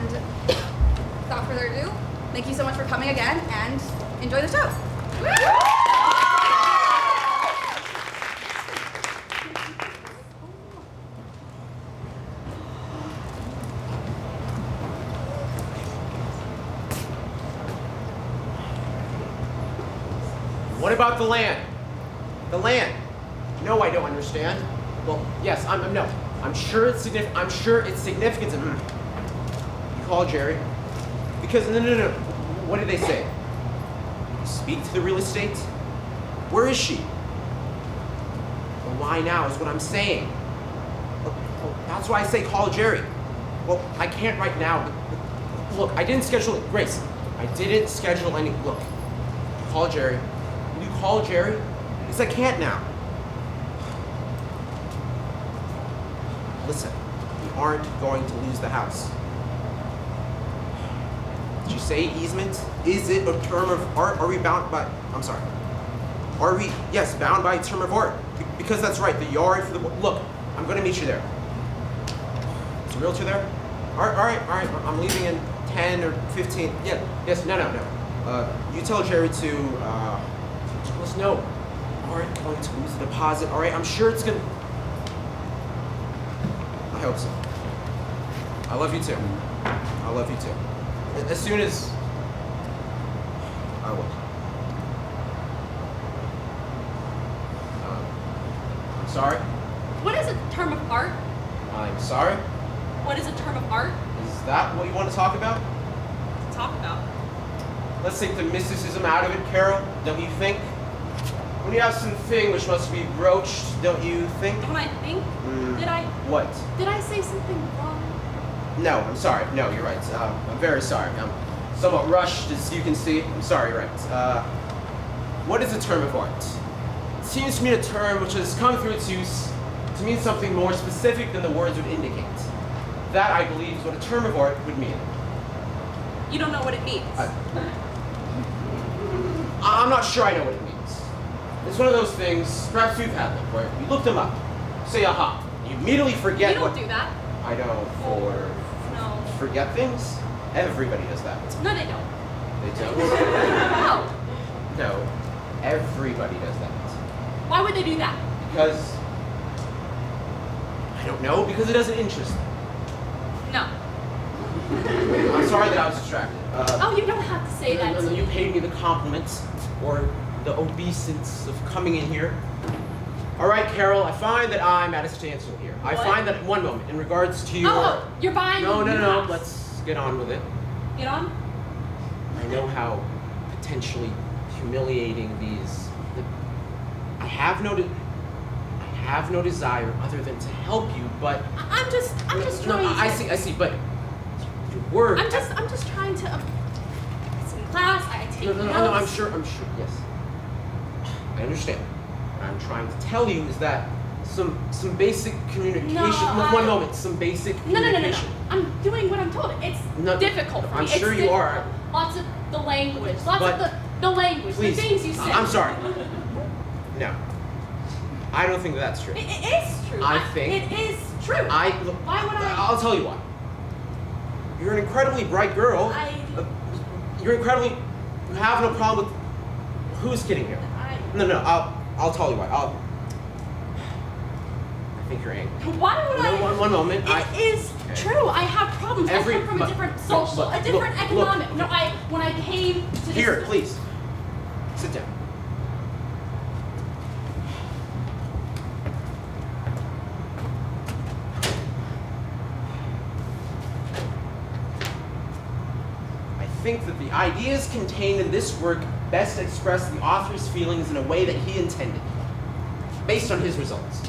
And without further ado, thank you so much for coming again, and enjoy the show. What about the land? The land. No, I don't understand. Well, yes, I'm sure it's significant. I'm sure it's significant. You call Jerry? Because no. What did they say? Speak to the real estate? Where is she? Well, why now is what I'm saying. Well, that's why I say call Jerry. Well, I can't right now. Look, I didn't schedule it. Grace, I didn't schedule any. Look, call Jerry. Will you call Jerry? Because I can't now. Listen, we aren't going to lose the house. Did you say easement? Is it a term of art? Are we bound by, I'm sorry. Are we, yes, bound by a term of art? Because that's right, the yard for the, look, I'm gonna meet you there. Is the realtor there? All right, I'm leaving in 10 or 15, yeah, yes, no. You tell Jerry to, let us know. All right, going to lose the deposit, all right, I'm sure it's gonna, I hope so. I love you too. I love you too. As soon as I will. I'm sorry. What is a term of art? I'm sorry. What is a term of art? Is that what you want to talk about? To talk about. Let's take the mysticism out of it, Carol, don't you think? When you have something which must be broached, don't you think? When I think? Did I? What? Did I say something wrong? No, I'm sorry. No, you're right. I'm very sorry. I'm somewhat rushed, as you can see. I'm sorry, you're right. What is a term of art? It seems to me a term which has come through its use to mean something more specific than the words would indicate. That, I believe, is what a term of art would mean. You don't know what it means. I'm not sure I know what it means. It's one of those things, perhaps you've had them, where you look them up, say aha, you immediately forget You don't do that. I don't, No. forget things? Everybody does that. No, they don't. They don't? How? No, everybody does that. Why would they do that? Because, I don't know, because it doesn't interest them. No. I'm sorry that I was distracted. Oh, you don't have to say that to You me. paid me the compliments, or the obeisance of coming in here. All right, Carol, I find that I'm at a standstill here. I What? find that, one moment, in regards to your... Oh, you're buying No, a new no, house. let's get on with it. Get on? I know how potentially humiliating these... I have no desire other than to help you, but... I'm just No, trying to... I see, but your word... I'm just trying to... It's in class, I take No, notes. I'm sure, yes. I understand. What I'm trying to tell you is that some basic communication... One moment, some basic communication. No. I'm doing what I'm told. It's difficult for me. I'm sure it's you are. difficult. Lots of the language. Lots But of the language. please, the things you say. I'm sorry. No. I don't think that's true. It is true. I think... It is true. Look, Why would I... I'll tell you why. You're an incredibly bright girl. You're incredibly... You have no problem with... Who's kidding here? No, I'll tell you why. I think you're angry. Why would I... One moment. It is true. I have problems. I come from a different social, a different economic... Look. When I came to this... Here, please. Sit down. I think that the ideas contained in this work best express the author's feelings in a way that he intended, based on his results.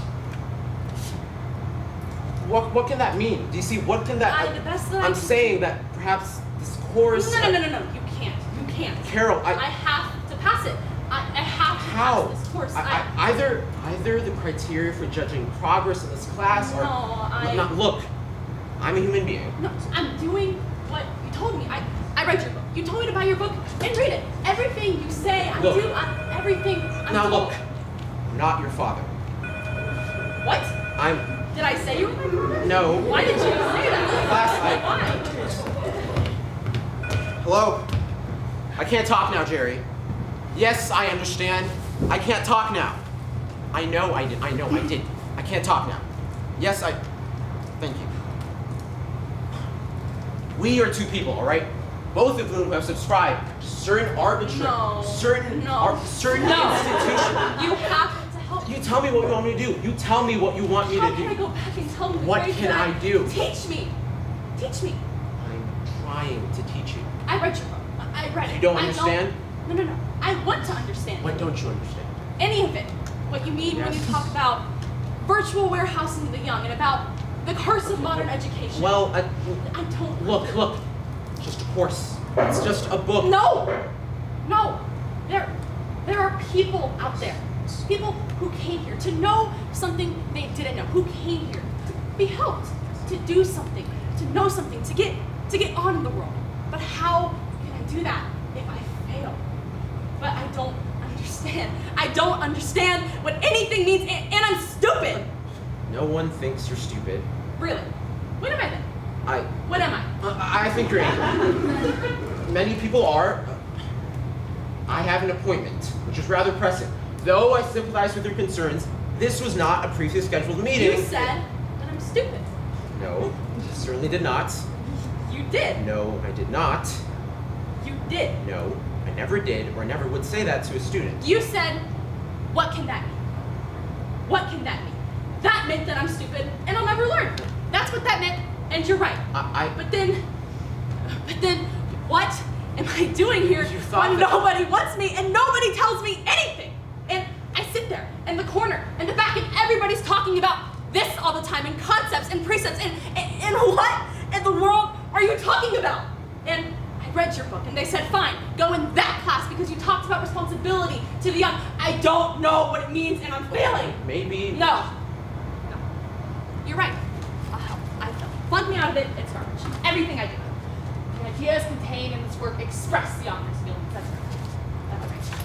What can that mean? Do you see, what can that... the best that I I'm can saying that perhaps this course... No. You can't. Carol, I have to pass it. I have to pass this course. Either the criteria for judging progress in this class or... No, look, I'm a human being. No, I'm doing what you told me. I read your book. You told me to buy your book and read it. Everything you say, I do. Everything I'm Now told. look, I'm not your father. What? Did I say you were my father? No. Why did you say that? Class, Why? Hello? I can't talk now, Jerry. Yes, I understand. I can't talk now. I know I did. I can't talk now. Yes, thank you. We are two people, all right? Both of whom have subscribed to certain arbitrary, certain institutions. You have to help me. You tell me what you want me to do. You tell me what you want me to do. How can I go back and tell them the What very can thing? I do? Teach me. Teach me. I'm trying to teach you. I read your book. I read it. You don't understand? No. I want to understand. What don't you understand? Any of it. What you mean when you Yes. talk about virtual warehousing of the young and about the curse of modern education. Well, I don't. look. Just a course. It's just a book. No. There are people out there. People who came here to know something they didn't know. Who came here to be helped, to do something, to know something, to get on in the world. But how can I do that if I fail? But I don't understand. I don't understand what anything means, and I'm stupid. No one thinks you're stupid. Really? What am I then? What am I? I think you're angry. Many people are. I have an appointment, which is rather pressing. Though I sympathize with your concerns, this was not a previously scheduled meeting. You said that I'm stupid. No, I certainly did not. You did. No, I did not. You did. No, I never did or never would say that to a student. You said, what can that mean? What can that mean? That meant that I'm stupid and I'll never learn. That's what that meant, and you're right. But then, what am I doing here when nobody wants me and nobody tells me anything? And I sit there in the corner, in the back, and everybody's talking about this all the time, and concepts and precepts, and what in the world are you talking about? And I read your book, and they said, fine, go in that class because you talked about responsibility to the young. I don't know what it means, and I'm failing. Maybe. No. You're right. I'll help. I fell. Plug me out of it, it's garbage. Everything I do. The ideas contained in this work express the author's feelings. That's right.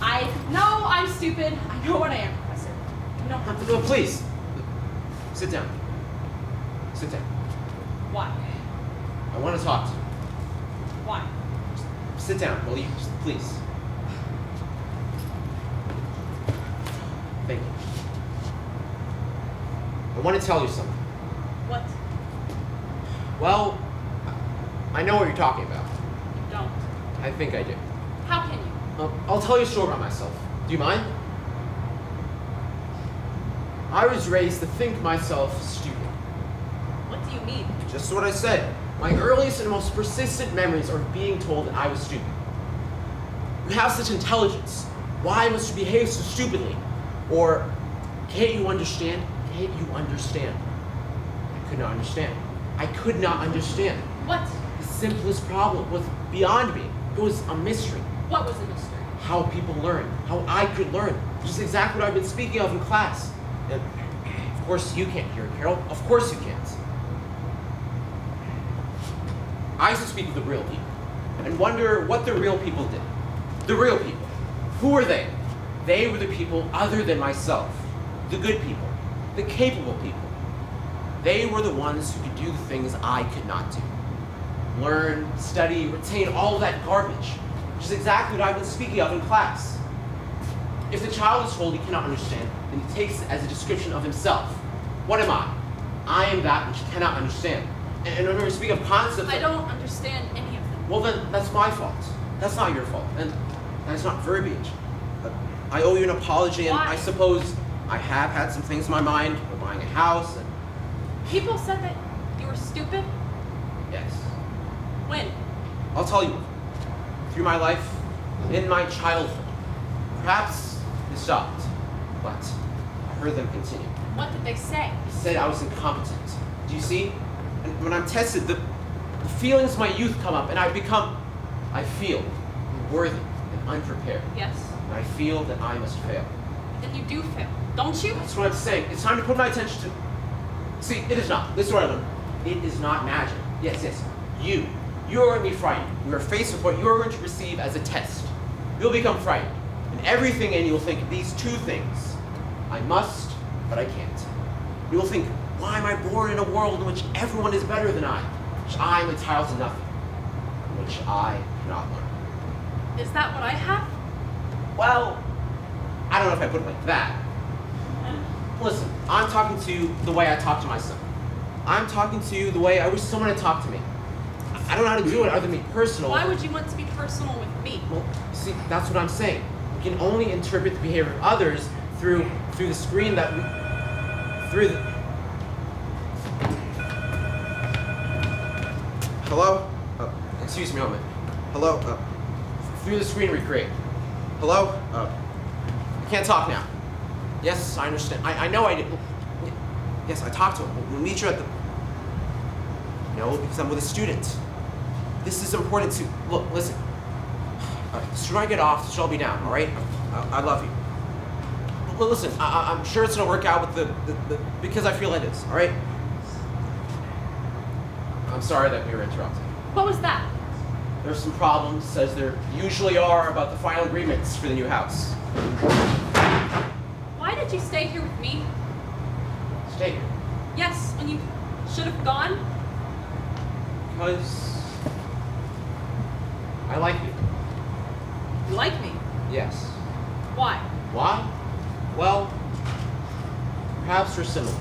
I know I'm stupid. I know what I am, Professor. You don't have to. No, please. Sit down. Sit down. Why? I want to talk to you. Why? Sit down, will you? Please. Thank you. I want to tell you something. What? Well, I know what you're talking about. You don't. I think I do. How can you? I'll tell you a story about myself. Do you mind? I was raised to think myself stupid. What do you mean? Just what I said. My earliest and most persistent memories are being told that I was stupid. You have such intelligence. Why must you behave so stupidly? Or, can't you understand? Can't you understand? I could not understand. I could not understand. What? The simplest problem was beyond me. It was a mystery. What was the mystery? How people learn. How I could learn. Which is exactly what I've been speaking of in class. And of course you can't hear it, Carol. Of course you can't. I used to speak of the real people and wonder what the real people did. The real people. Who were they? They were the people other than myself. The good people. The capable people. They were the ones who could do the things I could not do. Learn, study, retain all of that garbage, which is exactly what I've been speaking of in class. If the child is told he cannot understand, then he takes it as a description of himself. What am I? I am that which cannot understand. And when we speak of concepts... I don't understand any of them. Well then, that's my fault. That's not your fault. And that's not verbiage. I owe you an apology, and Why? I suppose I have had some things in my mind. We're buying a house, and... People said that you were stupid? Yes. When? I'll tell you. Through my life, in my childhood. Perhaps they stopped, but I heard them continue. What did they say? They said I was incompetent. Do you see? And when I'm tested, the feelings of my youth come up, and I feel unworthy and unprepared. Yes. And I feel that I must fail. Then you do fail, don't you? That's what I'm saying. It's time to put my attention to... See, it is not. This is what I learned. It is not magic. Yes. You are going to be frightened. You are faced with what you are going to receive as a test. You'll become frightened. And everything in you will think these two things. I must, but I can't. You will think, why am I born in a world in which everyone is better than I? Which I am entitled to nothing. In which I cannot learn. Is that what I have? Well, I don't know if I put it like that. Listen, I'm talking to you the way I talk to myself. I'm talking to you the way I wish someone had talked to me. I don't know how to do it other than be personal. Why would you want to be personal with me? Well, see, that's what I'm saying. We can only interpret the behavior of others through the screen that we... through the... Hello? Excuse me a moment. Hello? Through the screen we create. Hello? I can't talk now. Yes, I understand. I know I did. Yes, I talked to him. We'll meet you at the... No, because I'm with a student. This is important to... Look, listen. Should I get off? Should I be down, all right? I love you. But listen, I'm sure it's going to work out with the... Because I feel it is, all right? I'm sorry that we were interrupted. What was that? There's some problems, as there usually are, about the final agreements for the new house. Why did you stay here with me? Stay here. Yes, when you should have gone? Because... I like you. You like me? Yes. Why? Why? Well, perhaps we're similar.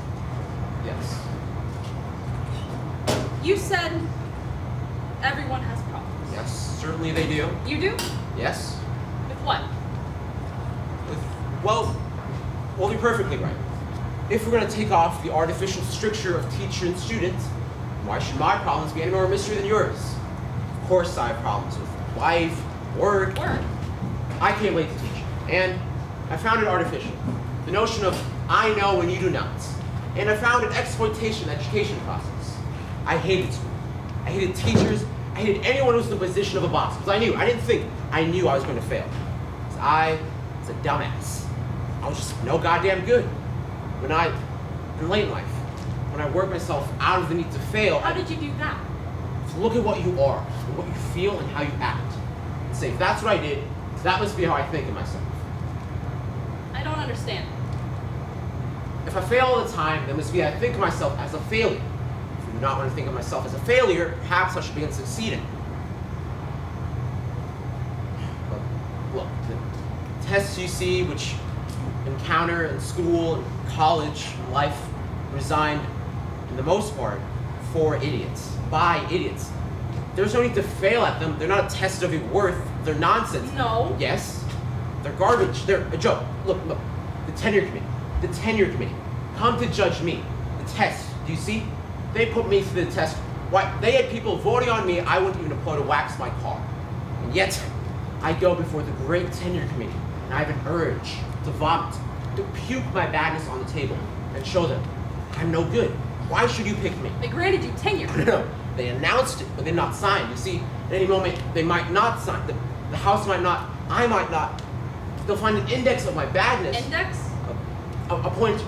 Yes. You said everyone has problems. Yes, certainly they do. You do? Yes. With what? Well, we'll be perfectly right. If we're going to take off the artificial stricture of teacher and student, why should my problems be any more mystery than yours? Of course I have problems with life, work. Work? I came late to teach, and I found it artificial. The notion of I know when you do not. And I found an exploitation education process. I hated school. I hated teachers. I hated anyone who was in the position of a boss. Because I knew I was going to fail. Because I was a dumbass. I was just no goddamn good. In late life, when I worked myself out of the need to fail, How did you do that? to look at what you are, what you feel, and how you act. And say, if that's what I did, that must be how I think of myself. I don't understand. If I fail all the time, then must be I think of myself as a failure. If I do not want to think of myself as a failure, perhaps I should begin succeeding. But look, the tests you see, which you encounter in school, and college, life, resigned, in the most part, for idiots, by idiots. There's no need to fail at them. They're not a test of your worth. They're nonsense. No. Yes. They're garbage. They're a joke. Look. The tenure committee. Come to judge me. The test. Do you see? They put me through the test. Why? They had people voting on me I wouldn't even employ to wax my car. And yet, I go before the great tenure committee, and I have an urge to vomit, to puke my badness on the table, and show them I'm no good. Why should you pick me? They granted you tenure. No, they announced it, but they did not sign. You see, at any moment, they might not sign. The House might not, I might not. They'll find an index of my badness. Index? A point.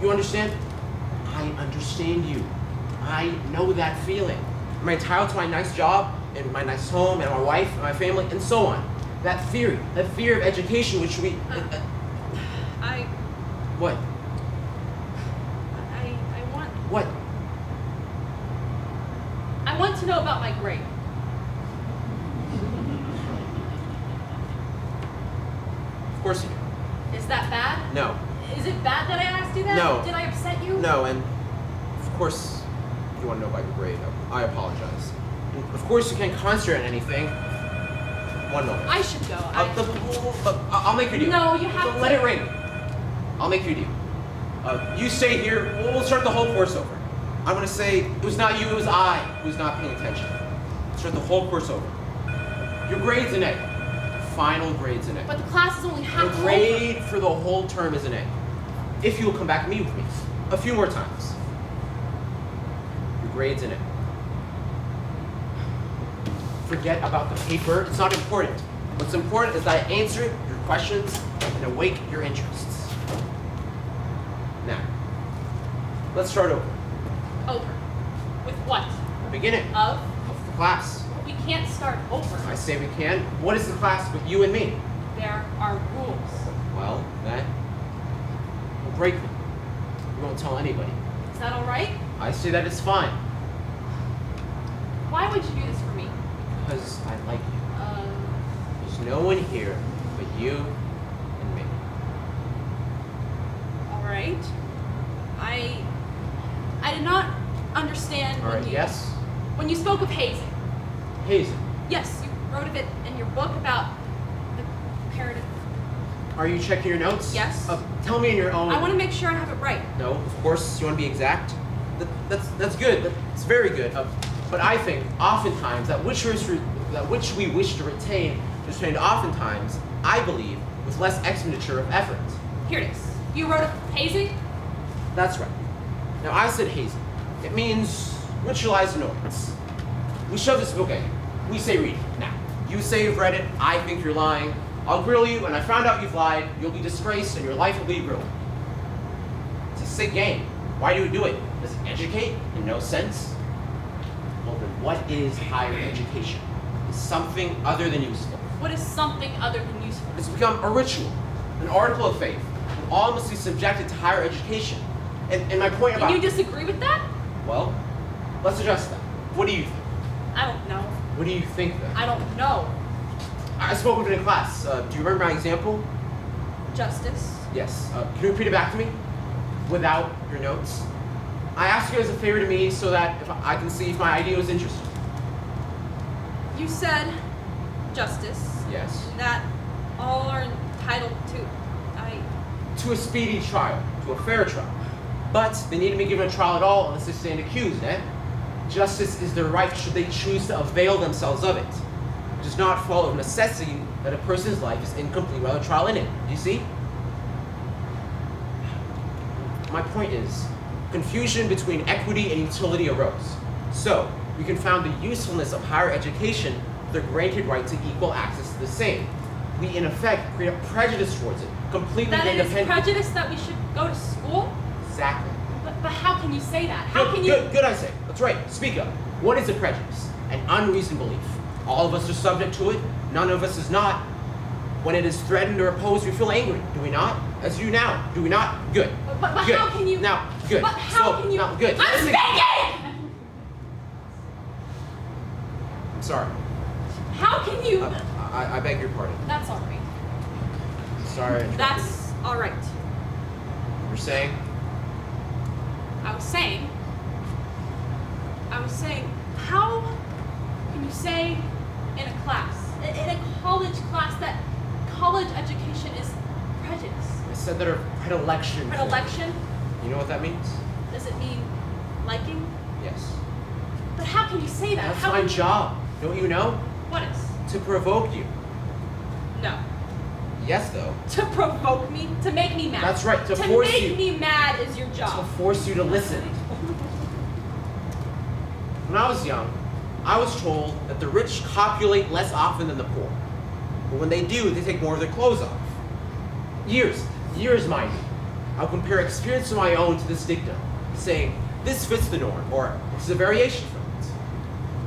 You understand? I understand you. I know that feeling. Am I entitled to my nice job, and my nice home, and my wife, and my family, and so on? That fear of education, which we... What? I want... What? I want to know about my grade. Of course you do. Is that bad? No. Is it bad that I asked you that? No. Did I upset you? No, and of course, if you want to know about your grade, I apologize. And of course, you can't concentrate on anything. One moment. I should go. I'll make your deal. No, you have to. Let it ring. I'll make your deal. You stay here. We'll start the whole course over. I'm going to say it was not you, it was I who was not paying attention. Start the whole course over. Your grade's an A. Final grade's an A. But the class is only half Your grade for the whole term is an A. If you will come back and meet with me a few more times. Your grade's an A. Forget about the paper. It's not important. What's important is that I answer your questions and awake your interests. Now, let's start over. Over. With what? The beginning Of? of the class. We can't start over. I say we can. What is the class but you and me? There are rules. Well, then, we'll break them. We won't tell anybody. Is that all right? I say that it's fine. Why would you do this for me? Because I like you. no one here but you and me. All right. I did not understand All right, yes? when you spoke of hazing. Hazing. Yes, you wrote of it in your book about the comparative. Are you checking your notes? Yes. Tell me in your own... I want to make sure I have it right. No, of course, you want to be exact. That's good. That's very good. But I think, oftentimes, that which we wish to retain is retained oftentimes, I believe, with less expenditure of effort. Here it is. You wrote of hazing? That's right. Now, I said hazing. It means ritualized annoyance. We shove this book at you. We say read it. Now, you say you've read it. I think you're lying. I'll grill you, and I found out you've lied. You'll be disgraced, and your life will be ruined. It's a sick game. Why do we do it? Does it educate in no sense? Well, then what is higher education? It's something other than useful. What is something other than useful? It's become a ritual, an article of faith. All must be subjected to higher education. And my point about... Do you disagree with that? Well, let's address that. What do you think? I don't know. What do you think, then? I don't know. I spoke with it in class. Do you remember my example? Justice. Yes. Can you repeat it back to me? Without your notes? I asked you as a favor to me so that if I can see if my idea was interesting. You said justice. Yes. That all are entitled to. To a speedy trial, to a fair trial. But they need to be given a trial at all unless they stand accused, eh? Justice is their right should they choose to avail themselves of it. It does not follow of necessity that a person's life is incomplete without a trial in it. Do you see? My point is, confusion between equity and utility arose. So, we can found the usefulness of higher education with their granted right to equal access to the same. We, in effect, create a prejudice towards it, completely that independent. It is prejudice that we should go to school? Exactly. But how can you say that? How can you... Good, I say. That's right. Speak up. What is a prejudice? An unreasoned belief. All of us are subject to it. None of us is not. When it is threatened or opposed, we feel angry. Do we not? As you now. Do we not? Good. But good. How can you... Now, good. But how can you... Now, good. I'm speaking! I'm sorry. How can you... I beg your pardon. That's all right. Sorry. That's all right. You were saying? I was saying, how can you say in a class, in a college class, that college education is prejudice? I said that our predilection. Predilection? You know what that means? Does it mean liking? Yes. But how can you say that? That's my job. Don't you know? What is? To provoke you. No. Yes, though. To provoke me? To make me mad? That's right, to force you. To make me mad is your job. To force you to listen. When I was young, I was told that the rich copulate less often than the poor. But when they do, they take more of their clothes off. Years, mind you. I'll compare experience of my own to this dictum, saying, this fits the norm, or this is a variation from it.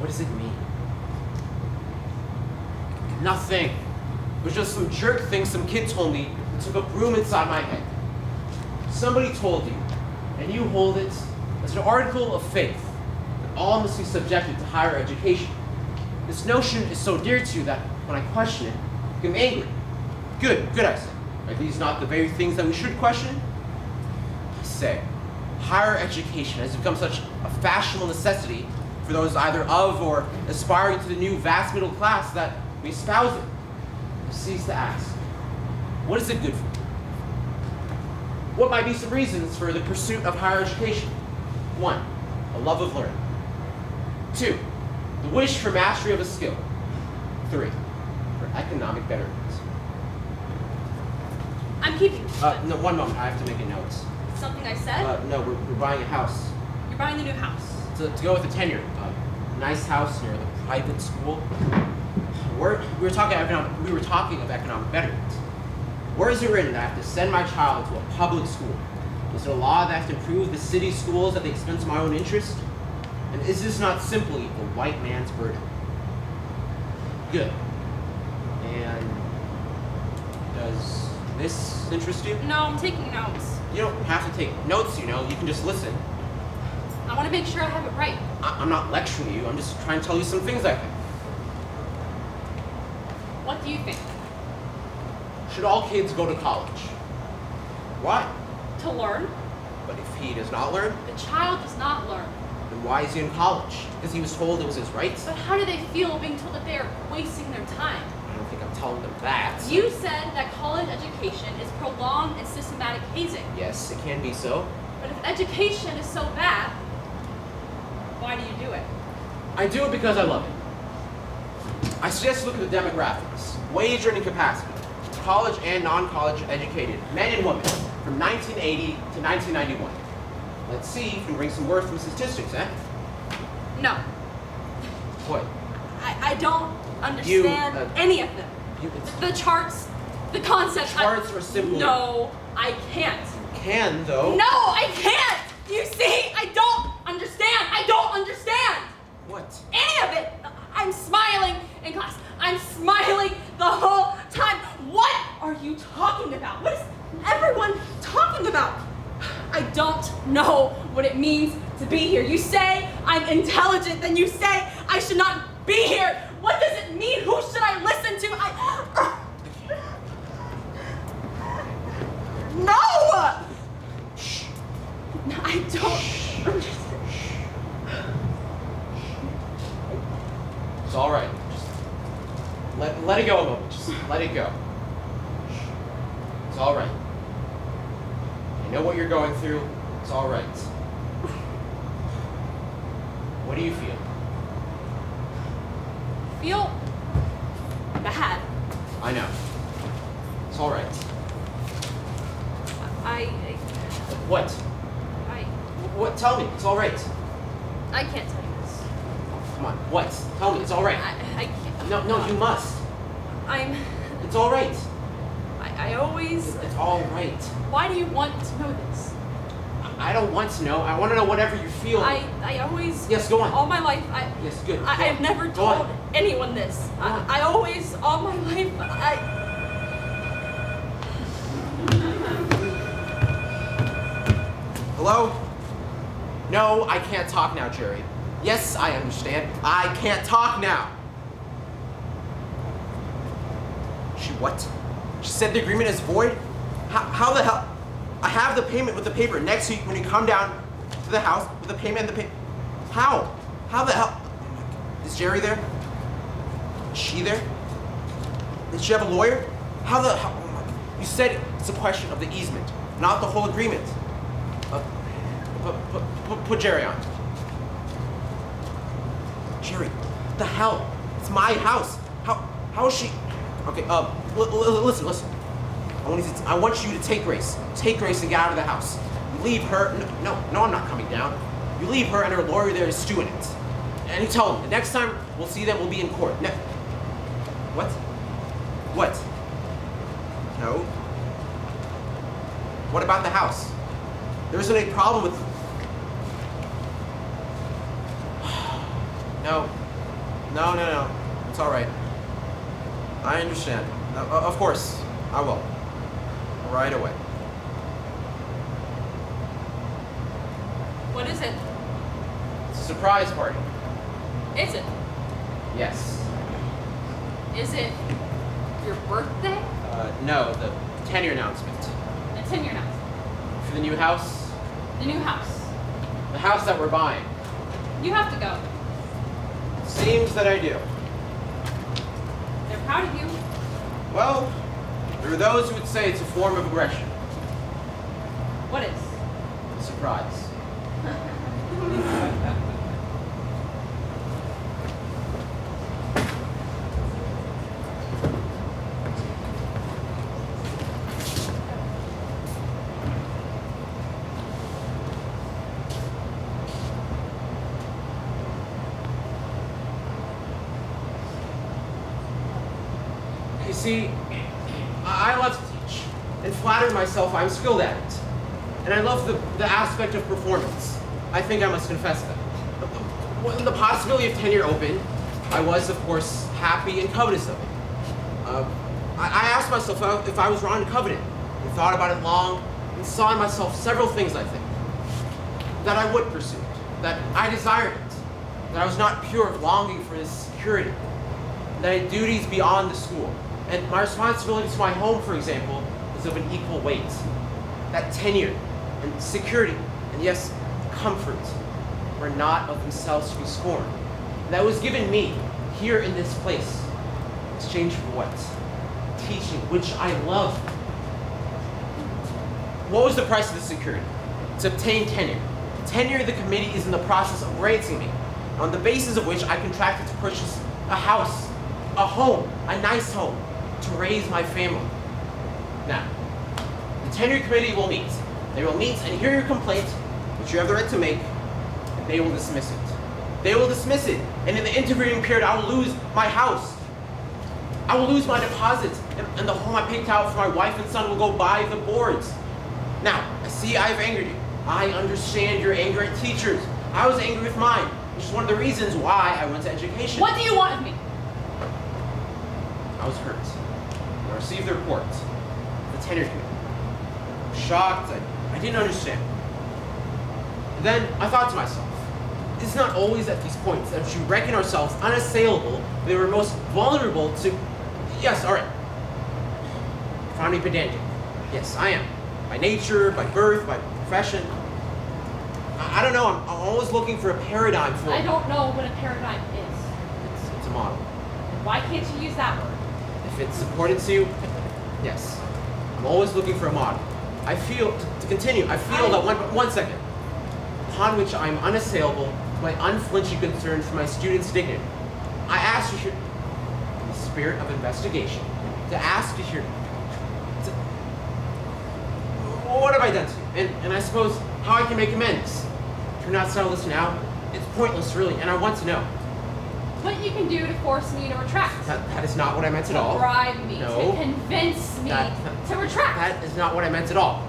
What does it mean? Nothing. It was just some jerk thing some kid told me that took up room inside my head. Somebody told you, and you hold it as an article of faith, that all must be subjected to higher education. This notion is so dear to you that when I question it, you become angry. Good, I say. Are these not the very things that we should question? I say, higher education has become such a fashionable necessity for those either of or aspiring to the new vast middle class that we espouse it. We cease to ask, what is it good for? What might be some reasons for the pursuit of higher education? 1, a love of learning. 2, the wish for mastery of a skill. 3, for economic betterment. I'm keeping No, one moment, I have to make a note. Something I said? No, we're buying a house. You're buying the new house. To go with the tenure. Nice house near the private school. We were talking of economic betterment. Where is it written that I have to send my child to a public school? Is there a law that I have to improve the city schools at the expense of my own interest? And is this not simply the white man's burden? Good. And does this interest you? No, I'm taking notes. You don't have to take notes, you know. You can just listen. I want to make sure I have it right. I'm not lecturing you. I'm just trying to tell you some things I think. What do you think? Should all kids go to college? Why? To learn? But if he does not learn, The child does not learn. then why is he in college? Because he was told it was his right? But how do they feel being told that they are wasting their time? I don't think I'm telling them that. You said that college education is prolonged and systematic hazing. Yes, it can be so. But if education is so bad, why do you do it? I do it because I love it. I suggest you look at the demographics. Wage earning capacity. College and non-college educated men and women from 1980 to 1991. Let's see if we can bring some worth from statistics, eh? No. What? I don't understand any of them. The charts, the concepts. Charts are simple. No, I can't. You can, though. No, I can't! You see, I don't understand. I don't understand. What? Any of it. I'm smiling in class. I'm smiling the whole time. What are you talking about? What is everyone talking about? I don't know what it means to be here. You say I'm intelligent, then you say I should not be here. What does it mean? Who should I listen to? No! Shh. I don't understand. It's all right. Just let it go a moment. Just let it go. It's all right. I know what you're going through. It's all right. What do you feel? Feel bad. I know. It's all right. What? What? Tell me. It's all right. I can't tell you this. Come on. What? Tell me. It's all right. I can't. No, you must. It's It's all right. I always. It's all right. Why do you want to know this? I don't want to know. I want to know whatever you feel. I always. Yes, go on. All my life, Yes, good. I've never Go told on. anyone this. Go on. I always, all my life, Hello? No, I can't talk now, Jerry. Yes, I understand. I can't talk now. She what? She said the agreement is void? How the hell? I have the payment with the paper next week when you come down to the house with the payment and the paper. How? How the hell? Is Jerry there? Is she there? Did she have a lawyer? How the hell? Oh my God. You said it's a question of the easement, not the whole agreement. Put Jerry on. Jerry, the hell? It's my house. How is she? Okay, listen. I want you to take Grace. Take Grace and get out of the house. You leave her. No, I'm not coming down. You leave her and her lawyer there to stew in it. And you tell them the next time we'll see them, we'll be in court. What? What? No. What about the house? There isn't any problem with. No. It's all right. I understand. Of course, I will. Right away. what is it? It's a surprise party. Is it? Yes. Is it your birthday? No, the tenure announcement. The 10-year now. For the new house. The new house. The house that we're buying. You have to go. Seems that I do. They're proud of you. Well, there are those who would say it's a form of aggression. What is? A surprise. You see, I love to teach and flatter myself I'm skilled at it. And I love the aspect of performance. I think I must confess that. When the possibility of tenure opened, I was, of course, happy and covetous of it. I asked myself if I was wrong to covet it, and thought about it long, and saw in myself several things, I think, that I would pursue it, that I desired it, that I was not pure of longing for this security. that I had duties beyond the school, and my responsibility to my home, for example, was of an equal weight. That tenure and security and yes, comfort were not of themselves to be scorned. And that was given me here in this place in exchange for what? Teaching, which I love. What was the price of this security? To obtain tenure. Tenure the committee is in the process of granting me, on the basis of which I contracted to purchase a house, a home, a nice home, to raise my family. Now, the tenure committee will meet. They will meet and hear your complaint, which you have the right to make, and they will dismiss it. They will dismiss it, and in the intervening period, I will lose my house. I will lose my deposits, and the home I picked out for my wife and son will go by the boards. Now, I see I've angered you. I understand your anger at teachers. I was angry with mine, which is one of the reasons why I went to education. What do you want of me? I was hurt. I received the report. The tenure committee. I was shocked. I didn't understand. And then I thought to myself, it's not always at these points that we reckon ourselves unassailable, they were most vulnerable to, yes, all right. Find me pedantic. Yes, I am. By nature, by birth, by profession. I don't know, I'm always looking for a paradigm for I don't know what a paradigm is. It's a model. Why can't you use that word? If it's important to you, yes. I'm always looking for a model. I feel, to continue, I feel that one second, upon which I am unassailable, my unflinching concern for my students' dignity. I ask you here, in the spirit of investigation, to ask you here, what have I done to you? And I suppose how I can make amends. If you're not settled this now, it's pointless really, and I want to know. What you can do to force me to retract. That is not what I meant at all. To bribe me, No. to convince me to retract. That is not what I meant at all.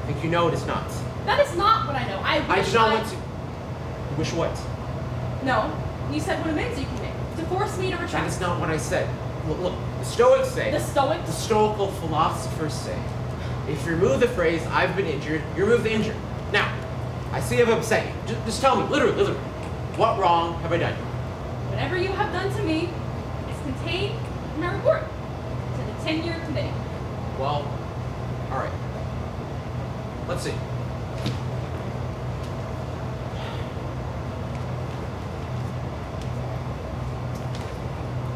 I think you know it is not. That is not what I know. I do not want to. You wish what? No. You said what amends you can make. To force me to retract. That is not what I said. Look, the Stoics say. The Stoics? The Stoical philosophers say, if you remove the phrase, I've been injured, you remove the injured. Now, I see I've upset you. Just tell me, literally, what wrong have I done? Whatever you have done to me is contained in my report to the tenure committee. Well, all right. Let's see.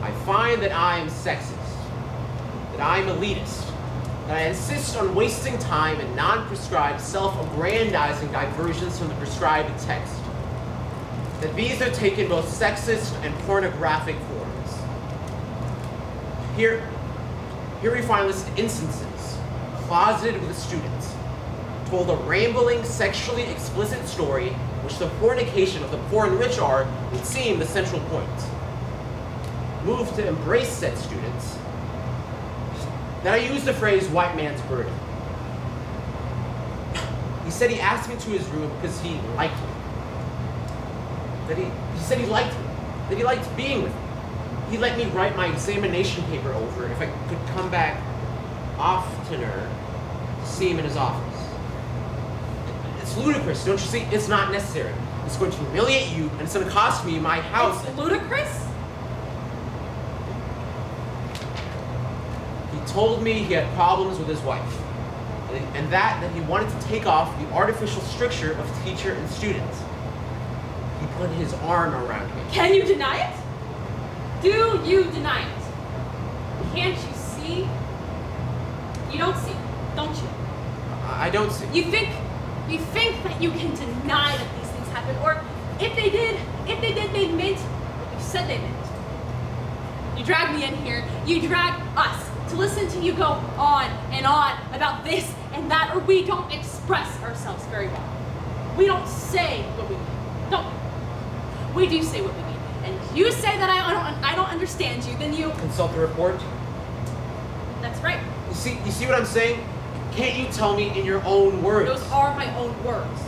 I find that I am sexist, that I am elitist, that I insist on wasting time in non-prescribed, self-aggrandizing diversions from the prescribed text, that these are taken both sexist and pornographic forms. Here we find listed instances, closeted with a student, told a rambling, sexually explicit story which the fornication of the poor and rich are, would seem the central point. Moved to embrace said students, that I used the phrase white man's burden. He said he asked me to his room because he liked me. That he said he liked me, that he liked being with me. He let me write my examination paper over if I could come back oftener to see him in his office. It's ludicrous, don't you see? It's not necessary. It's going to humiliate you, and it's going to cost me my house. It's ludicrous? He told me he had problems with his wife, and that he wanted to take off the artificial stricture of teacher and student. He put his arm around me. Can you deny it? Do you deny it? Can't you see? You don't see, don't you? I don't see. You think that you can deny that these things happen, or if they did, they meant what you said they meant. You drag me in here, you drag us to listen to you go on and on about this and that, or we don't express ourselves very well. We don't say what we mean, don't we? We do say what we mean. And you say that I don't understand you, then you Consult the report. That's right. You see what I'm saying? Can't you tell me in your own words? Those are my own words.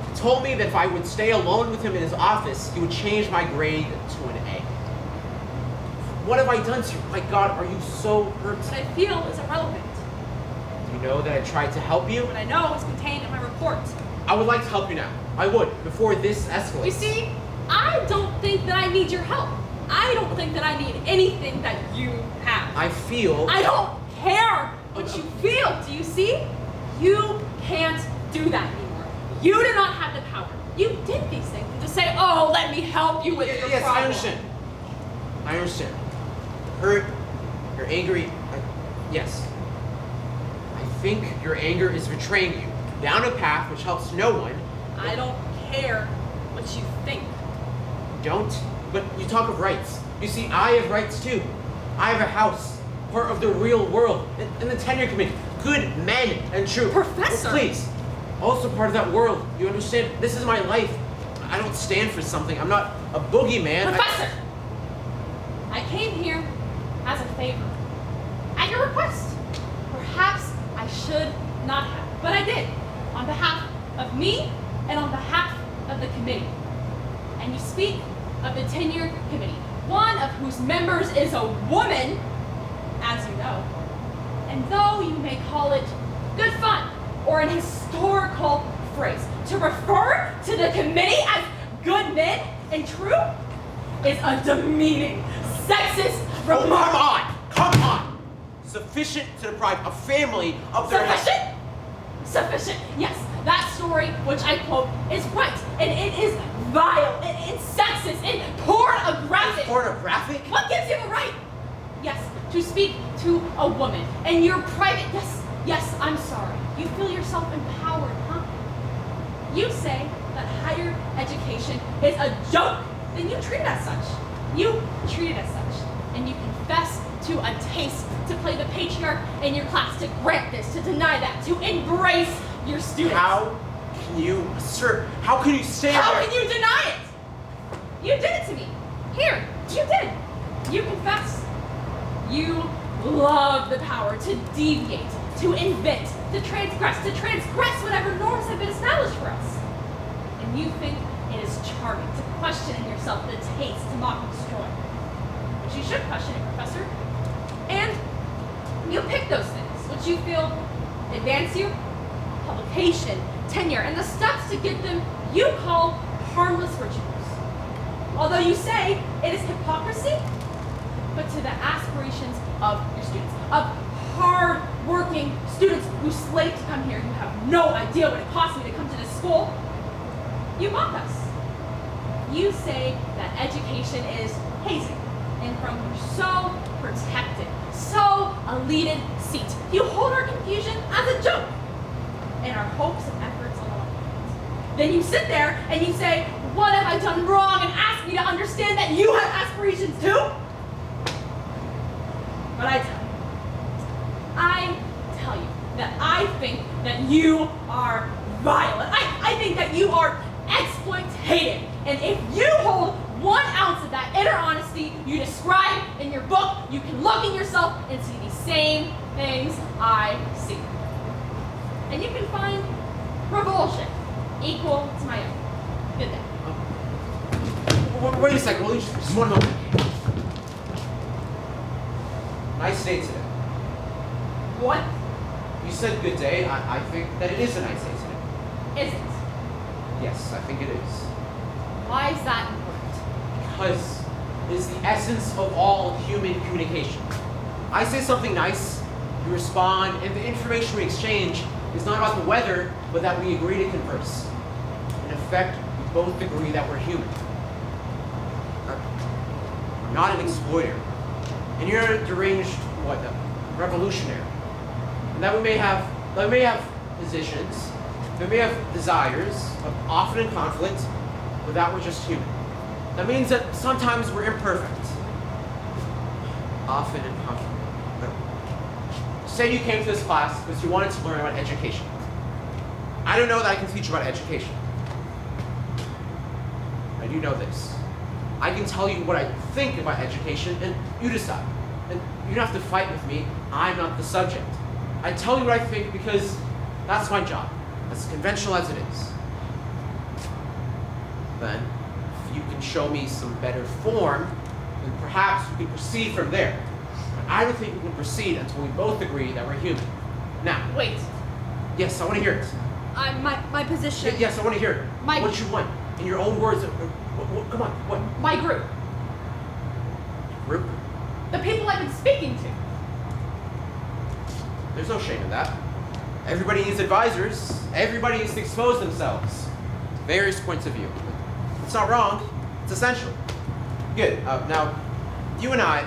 He told me that if I would stay alone with him in his office, he would change my grade to an A. What have I done to you? My God, are you so hurt? What I feel is irrelevant. Do you know that I tried to help you? What I know is contained in my report. I would like to help you now. I would, before this escalates. You see, I I don't think that I need your help. I don't think that I need anything that you have. I feel... I don't care what you feel. Do you see? You can't do that anymore. You do not have the power. You did these things to say, oh, let me help you with your yes, problem. I understand. I understand. Hurt, you're angry. Yes. I think your anger is betraying you down a path which helps no one. I don't care what you think. You don't? But you talk of rights. You see, I have rights too. I have a house, part of the real world, and the tenure committee. Good men and true. Professor! Well, please. Also part of that world. You understand? This is my life. I don't stand for something. I'm not a boogeyman. Professor! I came here as a favor. At your request. Perhaps I should not have, but I did. On behalf of me and on behalf of the committee. And you speak of the tenure committee, one of whose members is a woman, as you know. And though you may call it good fun or an historical phrase, to refer to the committee as good men and true is a demeaning, sexist remark. Come on! Sufficient to deprive a family of their... Sufficient? Sufficient, yes. That story, which I quote, is right, and it is vile, and it's sexist, and pornographic. Pornographic? What gives you the right? Yes, to speak to a woman, and you're private. Yes, I'm sorry. You feel yourself empowered, huh? You say that higher education is a joke, then you treat it as such. You treat it as such, and you confess to a taste to play the patriarch in your class, to grant this, to deny that, to embrace your students. How can you assert? How can you stand How there? can you deny it? You did it to me. Here, you did. You confess. You love the power to deviate, to invent, to transgress whatever norms have been established for us. And you think it is charming to question in yourself the taste to mock and destroy. But you should question it, Professor. And you pick those things which you feel advance you, publication, tenure, and the steps to get them you call harmless virtues. Although you say it is hypocrisy, but to the aspirations of your students, of hard-working students who slave to come here, you have no idea what it costs me to come to this school, you mock us. You say that education is hazing, and from your so protected, so eluded seat, you hold our confusion as a joke, and our hopes and efforts alone. Then you sit there and you say, what have I done wrong, and ask me to understand that you have aspirations too? But I tell you that I think that you are violent. I think that you are exploitative. And if you hold 1 ounce of that inner honesty you describe in your book, you can look in yourself and see the same things I see. And you can find revulsion equal to my own. Good day. Wait a second, will you just 1 moment. Nice day today. What You said good day. I think that it is a nice day today. is it? Yes, I think it is. Why is that important? Because it is the essence of all human communication. I say something nice, you respond, and the information we exchange is not about the weather, but that we agree to converse. In effect, we both agree that we're human. I'm not an exploiter. And you're a deranged, revolutionary. And that we may have positions, we may have desires, often in conflict, but that we're just human. That means that sometimes we're imperfect, often in conflict. Say you came to this class because you wanted to learn about education. I don't know that I can teach you about education. I do know this. I can tell you what I think about education, and you decide. And you don't have to fight with me. I'm not the subject. I tell you what I think because that's my job, as conventional as it is. Then, if you can show me some better form, then perhaps we can proceed from there. But I don't think we can proceed until we both agree that we're human. Now. Wait. Yes, I want to hear it. My position. Yes, I want to hear it. My- What you want. In your own words, Come on, what? My group. Group? The people I've been speaking to. There's no shame in that. Everybody needs advisors. Everybody needs to expose themselves to various points of view. It's not wrong. It's essential. Good. Now, you and I.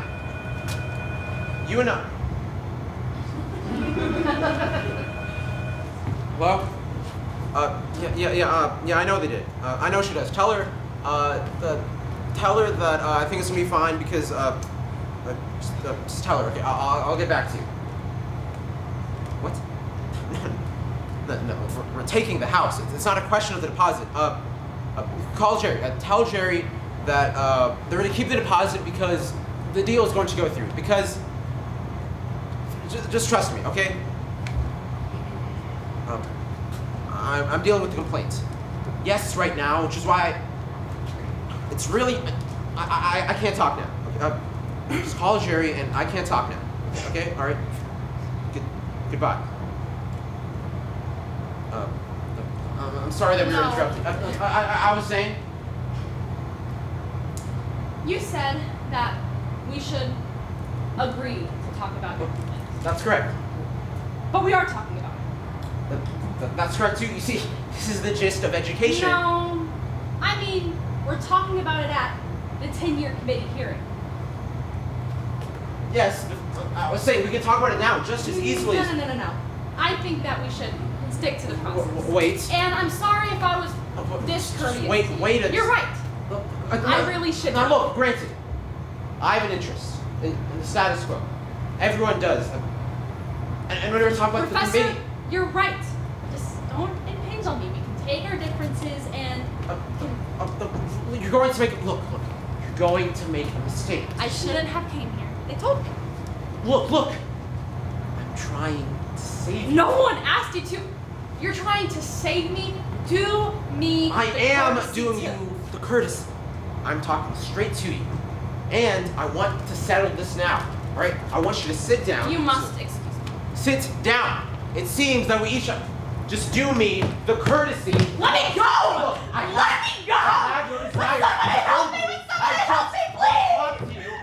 Hello? Yeah, I know they did. I know she does. Tell her that I think it's gonna be fine because, just tell her, okay? I'll get back to you. What? No, we're taking the house. It's not a question of the deposit. Call Jerry. Tell Jerry that they're gonna keep the deposit because the deal is going to go through. Because, just trust me, okay? I'm dealing with the complaint. Yes, right now, which is why it's really, I can't talk now. Okay? Just call Jerry and I can't talk now. Okay? All right? Goodbye. I'm sorry that we were No. interrupted. I was saying. You said that we should agree to talk about your complaint. That's correct. But we are talking about it. That's correct too. You see, this is the gist of education. No, I mean, we're talking about it at the 10-year committee hearing. Yes, I was saying we can talk about it now just as easily as. No. I think that we should stick to the process. Wait. And I'm sorry if I was discourteous. Wait. You're right. I really should Now know. look, granted, I have an interest in the status quo. Everyone does. And when we were talking about the Professor, committee. you're right. Just don't impinge on me. We can take our differences and You're going to make look. You're going to make a mistake. I shouldn't have came here. They told me. Look. I'm trying to save you. No one asked you to. You're trying to save me. Do me. I the am courtesy doing to- you the courtesy. I'm talking straight to you. And I want to settle this now. Right? I want you to sit down. You must excuse me. Sit down. It seems that we each just do me the courtesy. Let me go! Look, Let me go! I have your Will desire. somebody help me? Will somebody help me, please? Talk to you.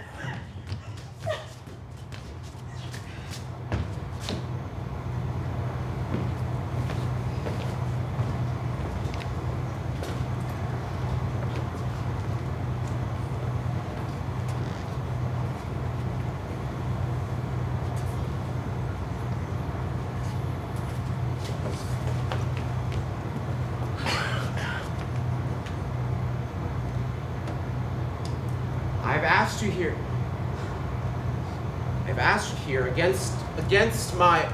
I've asked you here against my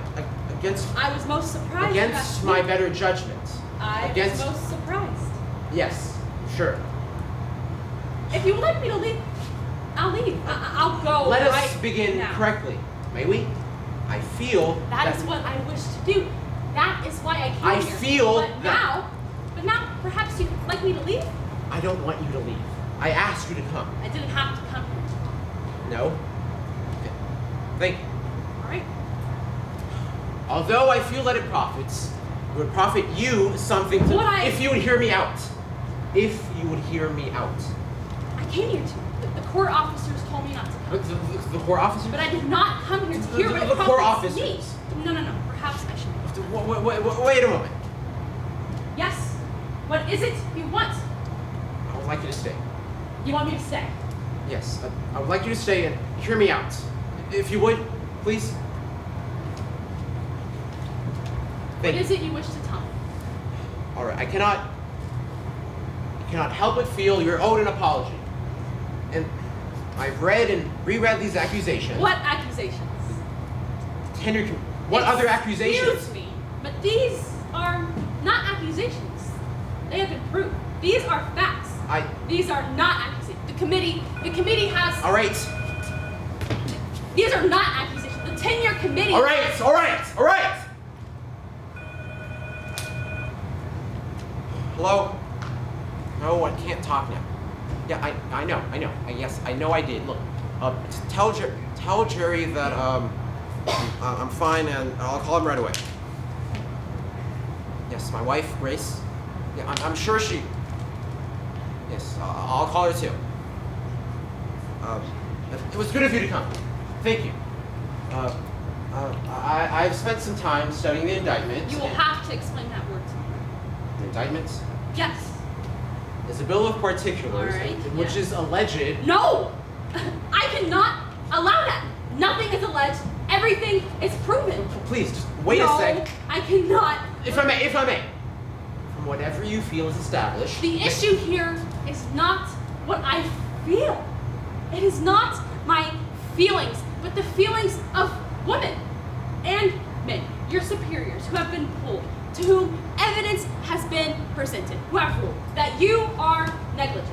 I was most surprised. against you my got me. better judgment. I against was most surprised. yes, sure. If you would like me to leave, I'll leave. I'll go. Let us right begin now. correctly, may we? I feel That is what I wish to do. That is why I came I here. feel but that- now, perhaps you'd like me to leave? I don't want you to leave. I asked you to come. I didn't have to come here. No. Okay. Thank you. All right. Although I feel that it would profit you something to, if you would hear me out. If you would hear me out. I came here to. The court officers told me not to come. The court officers? But I did not come here to hear what The it court profits me. officers. No. Perhaps I should. Wait a moment. Yes. What is it you want? I would like you to stay. You want me to stay? Yes, I would like you to stay and hear me out. If you would, please. What is it you wish to tell me? All right, I cannot help but feel you're owed an apology. And I've read and reread these accusations. What accusations? What other accusations? Excuse me, but these are not accusations. They have been proved. These are facts. These are not accusations. The committee has. All right. These are not accusations. The 10-year committee. All right. Hello? No, I can't talk now. Yeah, I know. Yes, I know I did. Look, tell Jerry that I'm fine and I'll call him right away. Yes, my wife, Grace. Yeah, I'm sure she. Yes, I'll call her too. It was good of you to come. Thank you. I've spent some time studying the indictment. You will have to explain that word to me. The indictment? Yes. There's a bill of particulars, All right, which is alleged. No! I cannot allow that. Nothing is alleged. Everything is proven. Please, just wait No, a sec. I cannot. If I may. From whatever you feel is established. The issue here is not what I feel. It is not my feelings, but the feelings of women and men, your superiors who have been pulled, to whom evidence has been presented, who have ruled that you are negligent,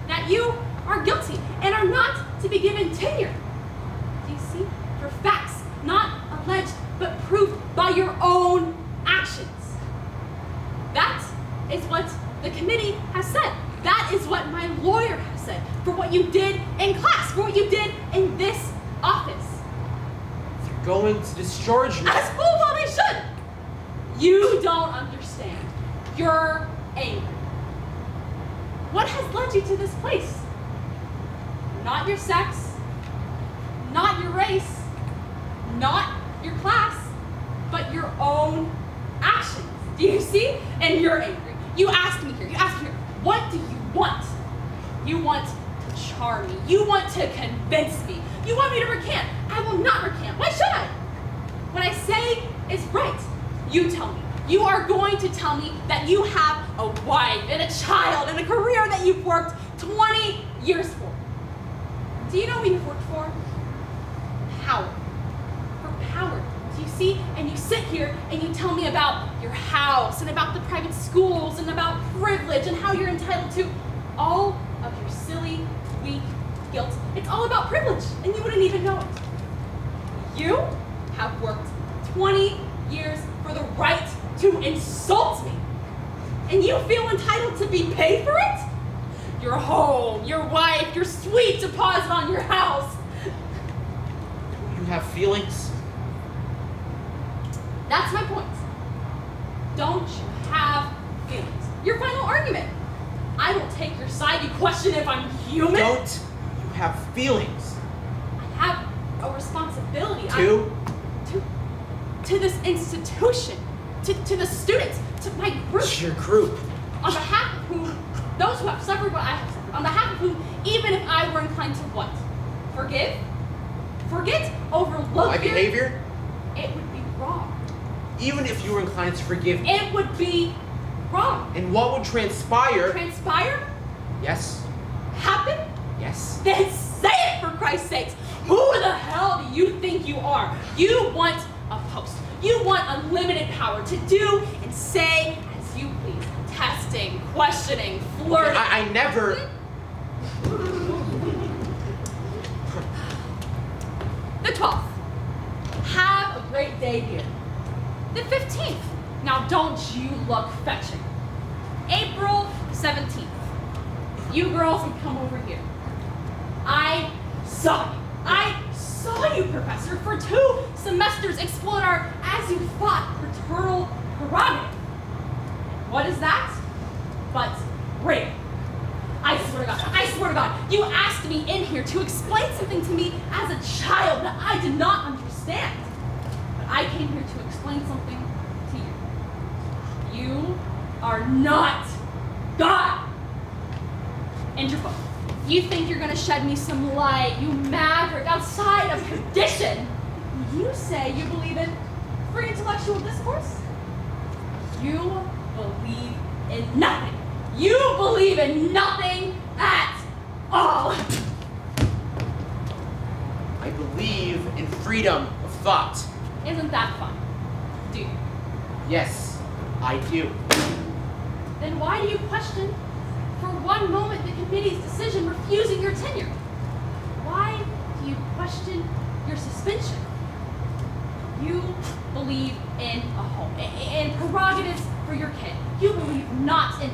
that you are guilty, and are not to be given tenure. Do you see? For facts, not alleged, but proved by your own actions. That is what the committee has said. That is what my lawyer has said. For what you did in class, for what you did in this office. You're going to discharge me. As full well they should. You don't understand. You're angry. What has led you to this place? Not your sex, not your race, not your class, but your own actions. Do you see? And you're angry. You asked me here, what do you want? You want to charm me. You want to convince me. You want me to recant. I will not recant. Why should I? What I say is right. You tell me. You are going to tell me that you have a wife and a child and a career that you've worked 20 years for. Do you know what you've worked for? Power. For power. Do you see? And you sit here and you tell me about your house and about the private schools and about privilege and how you're entitled to all of your silly, weak guilt. It's all about privilege, and you wouldn't even know it. You have worked 20 years for the right to insult me, and you feel entitled to be paid for it? Your home, your wife, your sweet deposit on your house. You have feelings? That's my point. Don't you have feelings? Your final argument. I will take your side. You question if I'm human? Don't you have feelings? I have a responsibility. To this institution, to the students, to my group. It's your group. On behalf of whom, those who have suffered what I have suffered, on behalf of whom, even if I were inclined to what? Forgive? Forget? Overlook My behavior? It would be wrong. Even if you were inclined to forgive me. It would be wrong. And what would transpire? Transpire? Yes. Happen? Yes. Then say it, for Christ's sakes. Who the hell do you think you are? You want a post. You want unlimited power to do and say as you please. Testing, questioning, flirting. I never... The 12th. Have a great day here. The 15th. Now don't you look fetching. April 17th. You girls would come over here. I saw you. I saw you, Professor, for 2 semesters exploit our, as you thought, paternal prerogative. What is that? But rape. I swear to God, you asked me in here to explain something to me as a child that I did not understand. But I came here to explain something to you. You are not God. And your book. You think you're gonna shed me some light, you maverick, outside of tradition. You say you believe in free intellectual discourse? You believe in nothing. You believe in nothing at all. I believe in freedom of thought. Isn't that fun? Do you? Yes, I do. Then why do you question for one moment the committee's decision refusing your tenure? Why do you question your suspension? You believe in a home, in prerogatives for your kid. You believe not in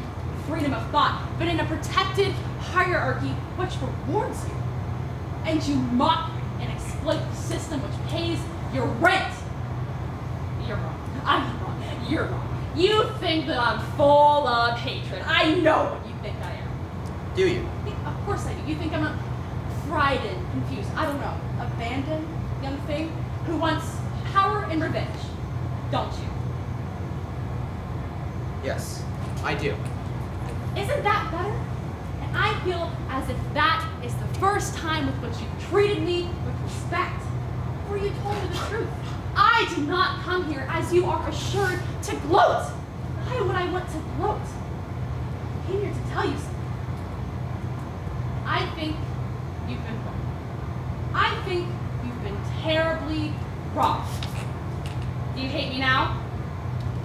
freedom of thought, but in a protected hierarchy which rewards you. And you mock and exploit the system which pays your rent. You're wrong. I'm wrong. You're wrong. You think that I'm full of hatred. I know what you think I am. Do you? Of course I do. You think I'm a frightened, confused, I don't know, abandoned young thing who wants power and revenge, don't you? Yes, I do. Isn't that better? And I feel as if that is the first time with which you treated me with respect, where you told me the truth. I did not come here, as you are assured, to gloat. Why would I want to gloat? I came here to tell you something. I think you've been wrong. I think you've been terribly wrong. Do you hate me now?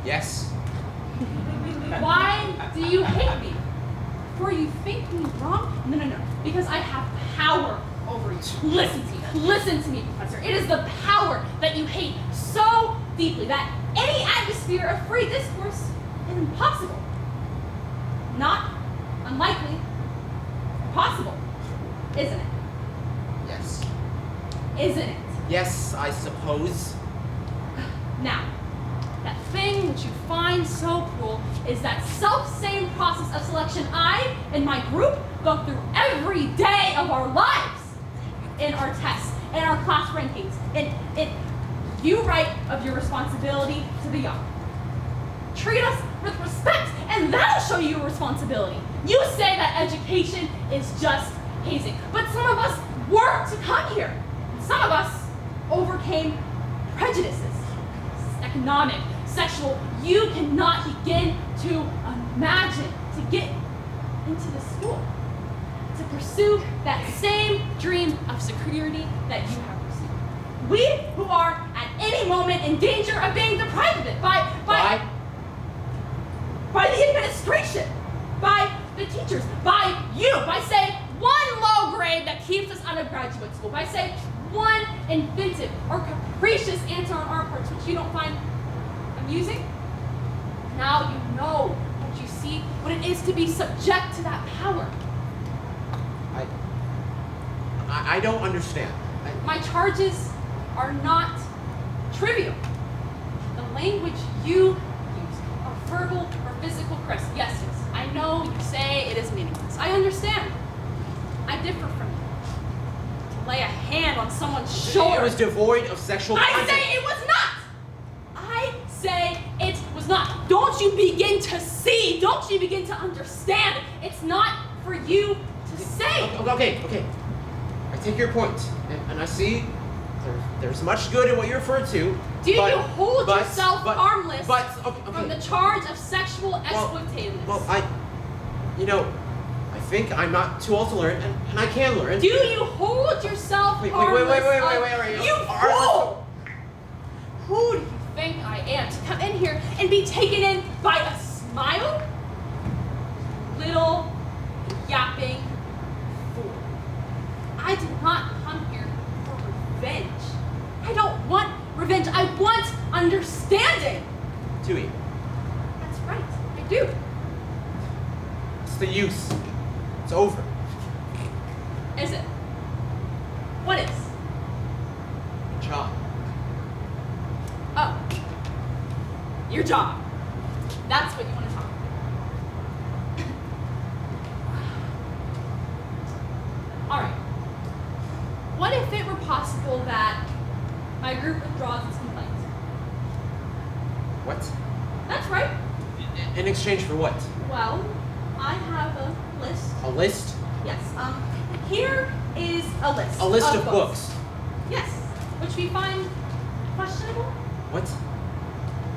Yes. Why do you hate me? For you think me wrong? No. Because I have power over you. Listen to me. Listen to me, Professor. It is the power that you hate so deeply that any atmosphere of free discourse is impossible. Not unlikely. Possible. Isn't it? Yes. Isn't it? Yes, I suppose. Now, that thing which you find so cruel is that self-same process of selection I and my group go through every day of our lives. In our tests, in our class rankings, you write of your responsibility to the young. Treat us with respect, and that'll show you your responsibility. You say that education is just hazing, but some of us worked to come here. Some of us overcame prejudices, economic, sexual. You cannot begin to imagine to get into the school, to pursue that same dream of security that you have pursued. We who are at any moment in danger of being deprived of it by the administration, by the teachers, by you, by say one low grade that keeps us out of graduate school, by say one inventive or capricious answer on our parts which you don't find amusing. Now you know what you see, what it is to be subject to that power. I don't understand. My charges are not trivial. The language you use are verbal or physical crest. Yes, I know you say it is meaningless. I understand. I differ from you. To lay a hand on someone's shoulder. It was devoid of sexual content. I say it was not! I say it was not. Don't you begin to see, don't you begin to understand. It's not for you to say. Okay. I take your point, and I see there's much good in what you referred to. Do you hold yourself harmless from the charge of sexual exploitativeness? Well, I think I'm not too old to learn, and I can learn. Do you hold yourself harmless? Wait. You fool! Who do you think I am to come in here and be taken in by a smile? Little yapping fool. I did not come here for revenge. I don't want revenge. I want understanding. Tui. That's right. I do. It's the use. It's over. Is it? What is? Job. Oh. Your job. That's what you want to talk about. All right. What if it were possible that my group withdraws its complaint? What? That's right. In exchange for what? Well, I have a list. A list? Yes. Here is a list. A list of books. Yes. Which we find questionable. What?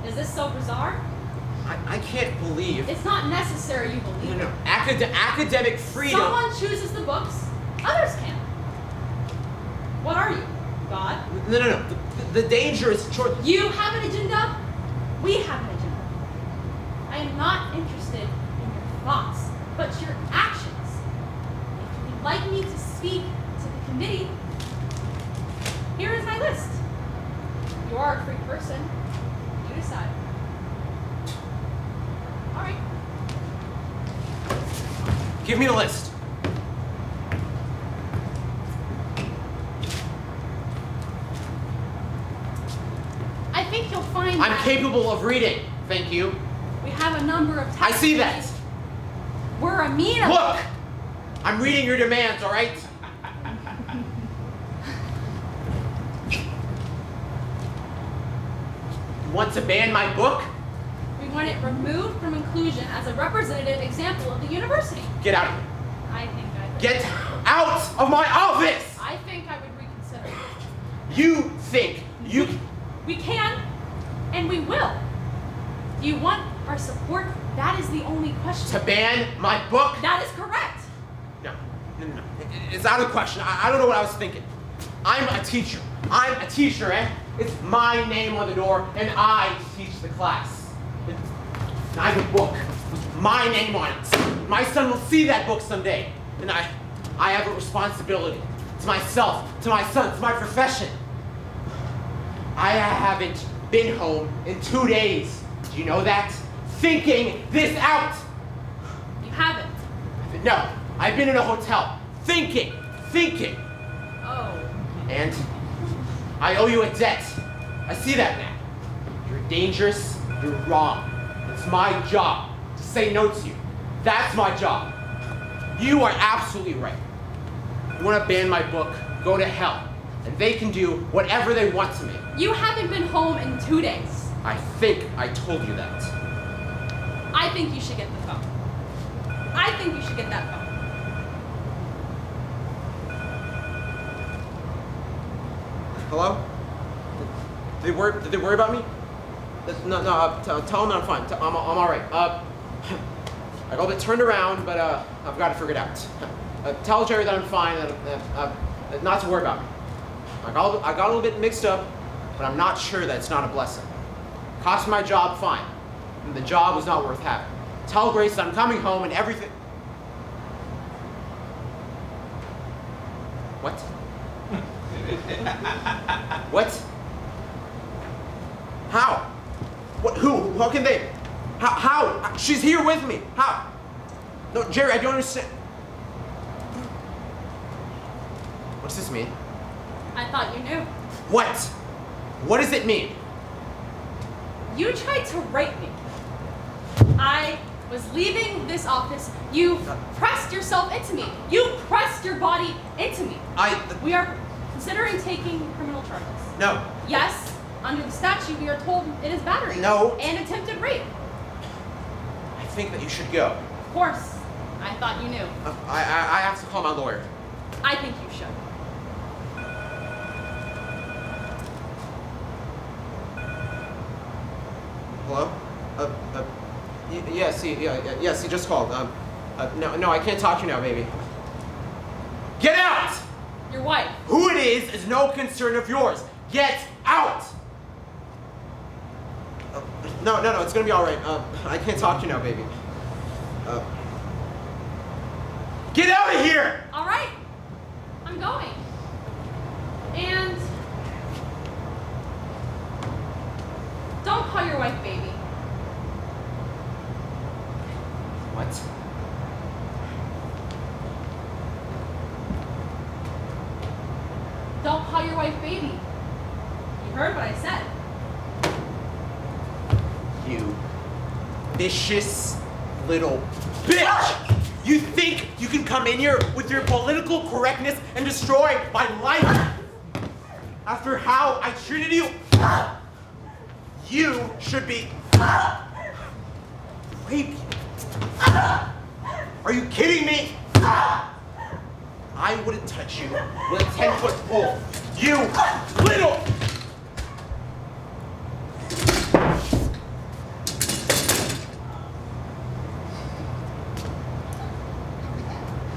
Is this so bizarre? I can't believe. It's not necessary you believe. No. Academic freedom. Someone chooses the books, others can. What are you? God? No. The danger is short. You have an agenda. We have an agenda. I am not interested in your thoughts, but your actions. If you would like me to speak to the committee, here is my list. You are a free person. You decide. All right. Give me the list. I think you'll find I'm that capable of reading. Thank you. we have a number of I see that. We're amenable. Look! I'm reading your demands, all right? You want to ban my book? We want it removed from inclusion as a representative example of the university. Get out of here. I think I would. Get out of my office! I think I would reconsider. You think you... We can, and we will. Do you want our support? That is the only question. To ban my book? That is correct. No. It's out of the question. I don't know what I was thinking. I'm a teacher. Eh? It's my name on the door, and I teach the class. I have a book with my name on it. My son will see that book someday, and I have a responsibility to myself, to my son, to my profession. I haven't been home in 2 days. Do you know that? Thinking this out. You haven't. No, I've been in a hotel. Thinking. Oh. And I owe you a debt. I see that now. You're dangerous. You're wrong. It's my job to say no to you. That's my job. You are absolutely right. You want to ban my book? Go to hell. And they can do whatever they want to me. You haven't been home in 2 days. I think I told you that. I think you should get the phone. I think you should get that phone. Hello? Did they worry about me? No, tell them I'm fine. I'm all right. I got a bit turned around, but I've got it figured out. Tell Jerry that I'm fine, not to worry about me. I got a little bit mixed up, but I'm not sure that it's not a blessing. Cost me my job, fine. And the job was not worth having. Tell Grace that I'm coming home and everything. What? What? How? What? Who? How can they? How? She's here with me. How? No, Jerry, I don't understand. What does this mean? I thought you knew. What? What does it mean? You tried to rape me. I was leaving this office. You pressed yourself into me. You pressed your body into me. We are considering taking criminal charges. No. Yes, under the statute, we are told it is battery. No. And attempted rape. I think that you should go. Of course. I thought you knew. I have to call my lawyer. I think you should. Hello? Yes, he just called. No, I can't talk to you now, baby. Get out! Your wife. Who it is no concern of yours. Get out! No, it's gonna be all right. I can't talk to you now, baby. Get out of here! All right. I'm going. And don't call your wife baby. What? Don't call your wife baby. You heard what I said. You vicious little bitch! You think you can come in here with your political correctness and destroy my life? After how I treated you? You should be raped. Are you kidding me? I wouldn't touch you with a 10-foot pole. You little...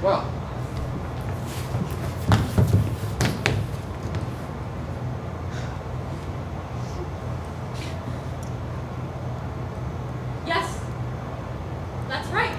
Well. Yes. That's right.